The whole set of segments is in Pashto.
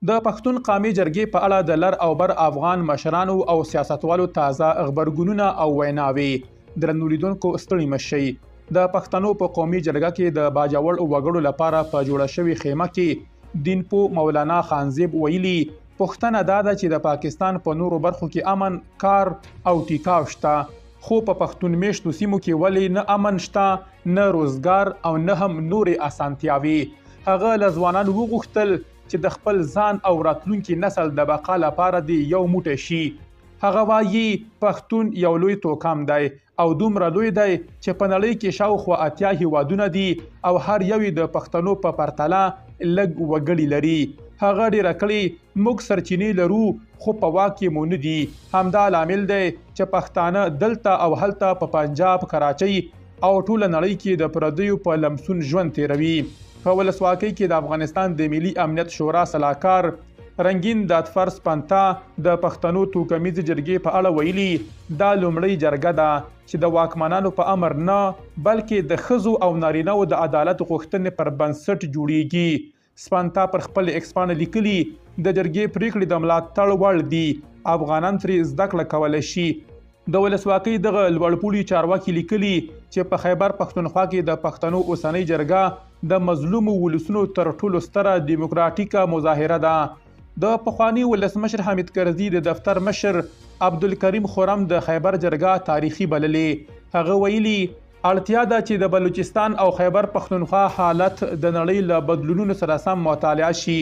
د پښتون قومي جرګې په اړه د لر او بر افغان مشرانو او سیاستوالو تازه خبرګونونه او ویناوي. درنو لیدونکو ستړي مشئ. د پښتنو په قومي جرګه کې د باجوړ وګړو لپاره په جوړه شوې خیمه کې دینپو مولانا خانزیب ویلي پښتنه دا ده چې د پاکستان په نورو برخو کې امن کار او ټیکاو شته، خو په پښتون میشتو سیمو کې ولې نه امن شته، نه روزګار او نه هم نورې اسانتیاوي. هغه له ځوانانو وغوښتل چې د خپل ځان او راتلونکي نسل د بقا لپاره دی یو موټی شي. هغه وایي پښتون یو لوی توکم دی او دومره لوی دی چې په نړۍ کې شاوخوا 80 هیوادونه دي او هر یو د پښتنو په پرتله لږ وګړي لري. هغه ډیره کړي موږ سرچینې لرو خو په واک کې مو نه دي. همدا لامل دی چې پښتانه دلته او هلته په پنجاب، کراچۍ او ټوله نړۍ کې د پردیو په لمسون ژوند تیروي. په ولسواکۍ کې د افغانستان د ملي امنیت شورا سلاکار رنگین دادفر سپنتا د پښتنو توکمیزې جرګې په اړه ویلي دا لومړی جرګه ده چې د واکمنانو په امر نه بلکې د ښځو او نارینه‌و د عدالت غوښتنې پر بنسټ جوړیږي. سپنتا پر خپل ایکس پاڼه لیکلي د جرګې پریکړې د ملاتړ وړ دي، افغانان ترې زده کړه کولی شي. د ولسواکۍ دغه لوړپوړي چارواکي لیکلي چې په خیبر پښتونخوا کې د پښتنو اوسنۍ جرګه د مظلومو ولسونو تر ټولو ستره دیموکراتیکه مظاهره ده. د پخوانی ولسمشر حامد کرزي د دفتر مشر عبدالکریم خرم د خیبر جرګه تاریخي بللې. هغه ویلي اړتیا ده چې د بلوچستان او خیبر پښتونخوا حالت د نړۍ له بدلونونو سره سم مطالعه شي.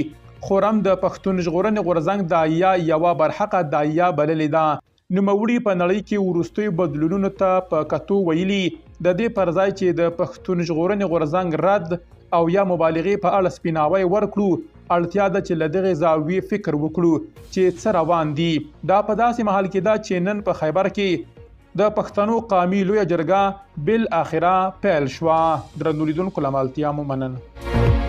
خرم د پښتون ژغورنې غورځنګ داعیه یوه برحقه داعیه بللې ده. نوموړي په نړۍ کې وروستیو بدلونونو ته په کتو ویلي د دې پر ځای چې د پښتون ژغورنې غورځنګ رد او یا مبالغې په اړه سپیناوی ورکړو، اړتیا ده چې له دغې زاویې فکر وکړو چې څه روان دي. دا په داسې مهال کې ده چې نن په خیبر کې د پښتنو قومي لویه جرګه بالاخره پیل شوه. درنو لیدونکو له ملتیا مو مننه.